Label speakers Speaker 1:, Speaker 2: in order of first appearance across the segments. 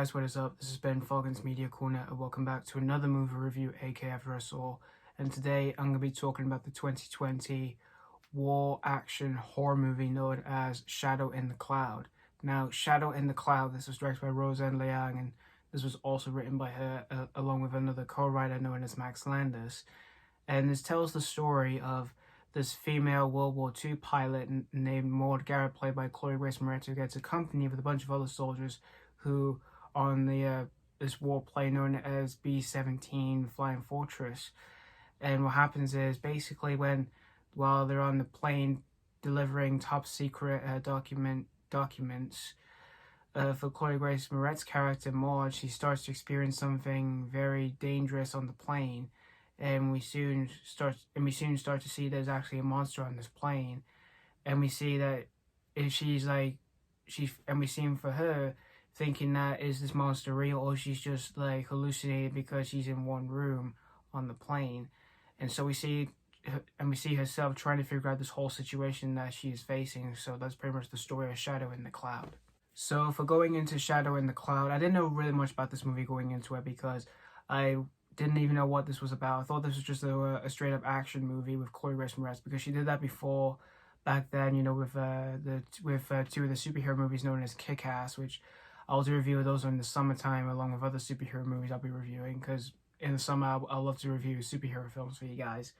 Speaker 1: guys, what is up? This has been Falcon's Media Corner and welcome back to another movie review, aka After Us All. And today I'm going to be talking about the 2020 war action horror movie known as Shadow in the Cloud. Now, Shadow in the Cloud, this was directed by Roseanne Liang, and this was also written by her along with another co-writer known as Max Landis. And this tells the story of this female World War II pilot named Maud Garrett, played by Chloë Moretz, who gets accompanied with a bunch of other soldiers who are on the this warplane known as B-17 Flying Fortress. And what happens is basically while they're on the plane delivering top secret documents for Chloë Moretz's character Maud, she starts to experience something very dangerous on the plane. And we soon start to see there's actually a monster on this plane, and we see that we seem for her thinking that is this monster real, or she's just like hallucinated because she's in one room on the plane. And so we see herself trying to figure out this whole situation that she is facing. So that's pretty much the story of Shadow in the Cloud. So for going into Shadow in the Cloud, I didn't know really much about this movie going into it because I didn't even know what this was about. I thought this was just a straight up action movie with Chloë Moretz, because she did that before back then, you know, with two of the superhero movies known as Kick-Ass, which I'll do a review of those in the summertime along with other superhero movies I'll be reviewing, because in the summer I'll love to review superhero films for you guys.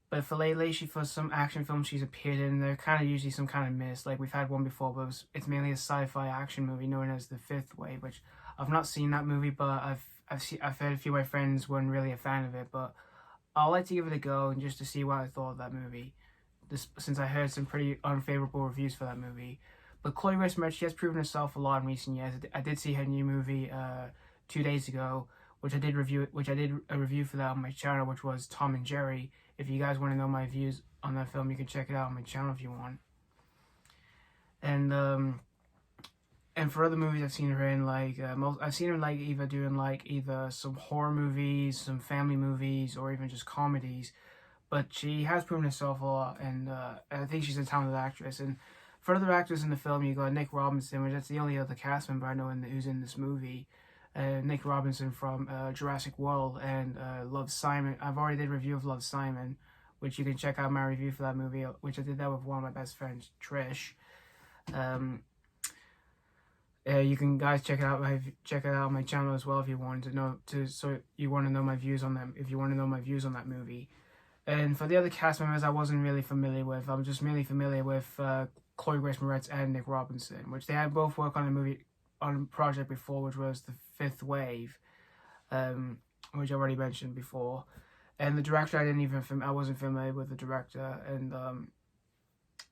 Speaker 1: But for lately, for some action films she's appeared in, they're kind of usually some kind of miss. Like we've had one before, but it's mainly a sci-fi action movie known as The Fifth Wave, which I've not seen that movie, but I've heard a few of my friends weren't really a fan of it. But I'd like to give it a go and just to see what I thought of that movie. Since I heard some pretty unfavorable reviews for that movie. But Chloë Moretz, she has proven herself a lot in recent years. I did see her new movie 2 days ago, which I did a review for that on my channel, which was Tom and Jerry. If you guys want to know my views on that film, you can check it out on my channel if you want. And for other movies I've seen her in, I've seen her either doing some horror movies, some family movies, or even just comedies. But she has proven herself a lot, and I think she's a talented actress. And for other actors in the film, you got Nick Robinson, which that's the only other cast member I know who's in this movie. Nick Robinson from Jurassic World and Love, Simon. I've already did a review of Love, Simon, which you can check out my review for that movie, which I did that with one of my best friends, Trish. You can guys check it out on my channel as well if you want to know my views on them. If you want to know my views on that movie. And for the other cast members, I wasn't really familiar with. I'm just mainly familiar with Chloë Moretz and Nick Robinson, which they had both worked on a project before, which was The Fifth Wave, which I already mentioned before. And the director, I wasn't familiar with the director.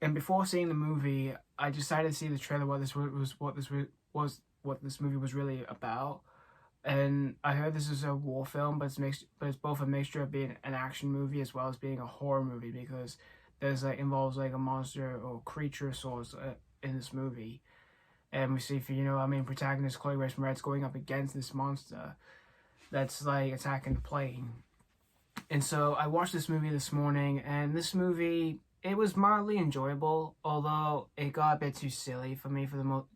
Speaker 1: And before seeing the movie, I decided to see the trailer what this movie was really about. And I heard this is a war film, but it's both a mixture of being an action movie as well as being a horror movie, because there's involves a monster or creature of sorts in this movie. And we see protagonist Chloë Moretz going up against this monster that's attacking the plane. And so I watched this movie this morning, and this movie, it was mildly enjoyable, although it got a bit too silly for me for the most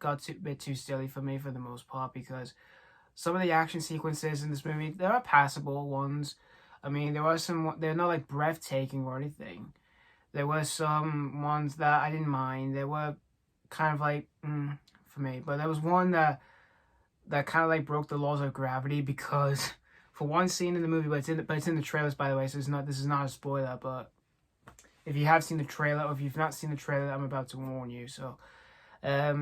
Speaker 1: part, because some of the action sequences in this movie, there are passable ones. I mean, they're not breathtaking or anything. There were some ones that I didn't mind. They were kind of for me, but there was one that kind of broke the laws of gravity, because for one scene in the movie, but it's in the trailers, by the way, so this is not a spoiler. But if you have seen the trailer, or if you've not seen the trailer, I'm about to warn you. So, there's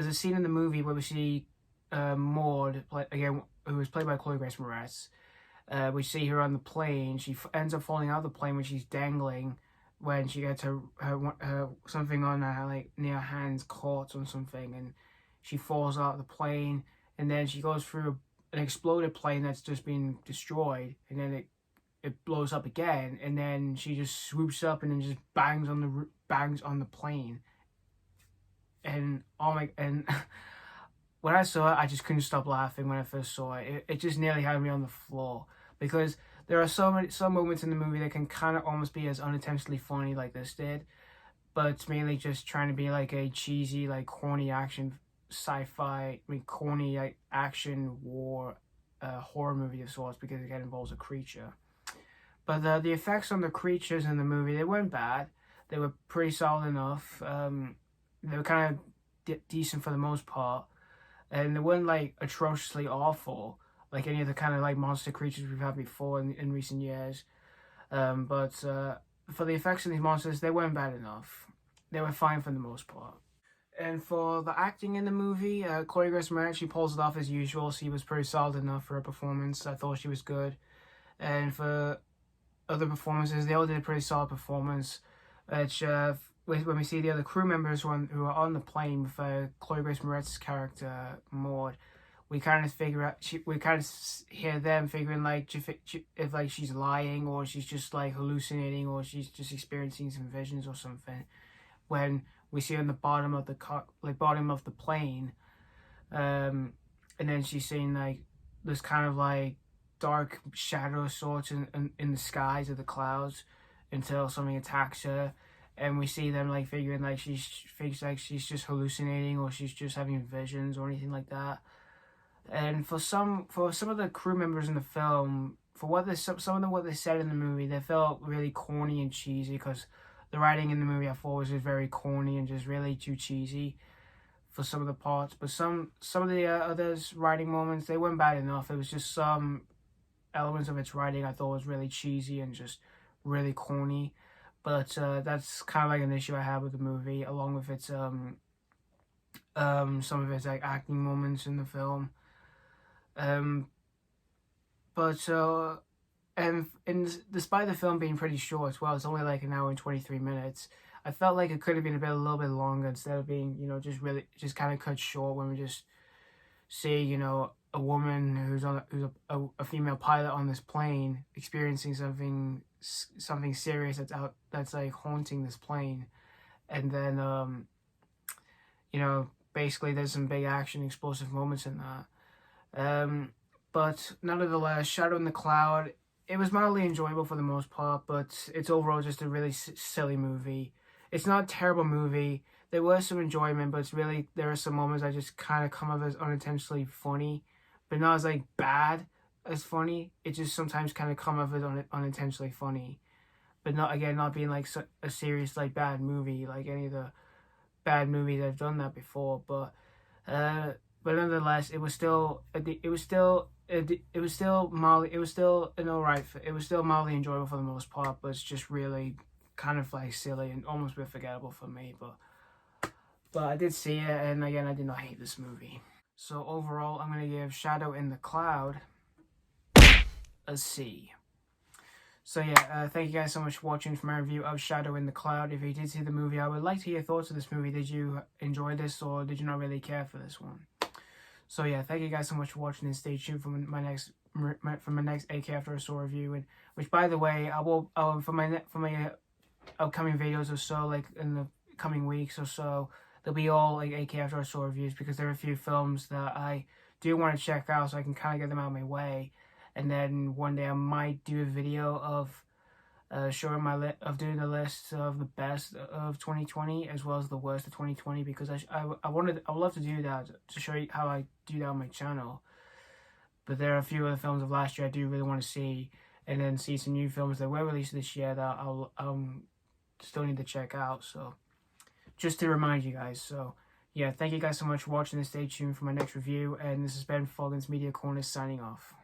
Speaker 1: a scene in the movie where we see Maud, who was played by Chloë Moretz. We see her on the plane. She ends up falling out of the plane when she's dangling, when she gets her something on her, near her hands caught on something, and she falls out of the plane, and then she goes through an exploded plane that's just been destroyed, and then it blows up again, and then she just swoops up and then just bangs on the plane. And when I saw it, I just couldn't stop laughing when I first saw it. It just nearly had me on the floor, because there are some moments in the movie that can kind of almost be as unintentionally funny like this did, but it's mainly just trying to be like a cheesy, like corny action sci-fi, corny like action war horror movie of sorts, because again, it involves a creature. But the effects on the creatures in the movie, they weren't bad. They were pretty solid enough. They were kind of decent for the most part, and they weren't like atrociously awful like any of the kind of like monster creatures we've had before in recent years. But for the effects of these monsters, they weren't bad enough. They were fine for the most part. And for the acting in the movie, Chloë Moretz, she pulls it off as usual. She was pretty solid enough for her performance. I thought she was good. And for other performances, they all did a pretty solid performance. Which, when we see the other crew members who are on the plane with Chloë Moretz's character, Maud, we kind of figure out, we kind of hear them figuring like if like she's lying, or she's just like hallucinating, or she's just experiencing some visions or something. When we see her on the bottom of the bottom of the plane, and then she's seeing like this kind of like dark shadow sorts in the skies of the clouds until something attacks her, and we see them like figuring like she's just hallucinating, or she's just having visions or anything like that. And for some of the crew members in the film, for what they said in the movie, they felt really corny and cheesy, because the writing in the movie I thought was just very corny and just really too cheesy for some of the parts. But some of the others writing moments, they weren't bad enough. It was just some elements of its writing I thought was really cheesy and just really corny. But that's kind of like an issue I have with the movie, along with its some of its like acting moments in the film. And despite the film being pretty short as well, it's only like an hour and 23 minutes. I felt like it could have been a little bit longer, instead of being, just kind of cut short, when we just see, a woman who's a female pilot on this plane experiencing something serious that's like haunting this plane, and then basically there's some big action, explosive moments in that. But nonetheless, Shadow in the Cloud, it was mildly enjoyable for the most part, but it's overall just a really silly movie. It's not a terrible movie. There was some enjoyment, but there are some moments that just kind of come off as unintentionally funny, but not as like bad as funny. It just sometimes kind of come off as unintentionally funny, but not being like a serious like bad movie, like any of the bad movies that have done that before. But nonetheless, it was still mildly enjoyable for the most part, but it's just really kind of like silly and almost a bit forgettable for me. But I did see it, and again, I did not hate this movie. So overall, I'm going to give Shadow in the Cloud a C. So yeah, thank you guys so much for watching for my review of Shadow in the Cloud. If you did see the movie, I would like to hear your thoughts of this movie. Did you enjoy this, or did you not really care for this one? So yeah, thank you guys so much for watching, and stay tuned for my next AK After I Saw review. And which, by the way, I will for my upcoming videos or so, like in the coming weeks or so, they'll be all like AK After I Saw reviews, because there are a few films that I do want to check out, so I can kind of get them out of my way. And then one day I might do a video of doing the list of the best of 2020 as well as the worst of 2020, because I would love to do that, to show you how I do that on my channel. But there are a few other films of last year I do really want to see, and then see some new films that were released this year that I'll still need to check out. So just to remind you guys. So yeah, thank you guys so much for watching, and stay tuned for my next review. And this has been Callan's Media Corner signing off.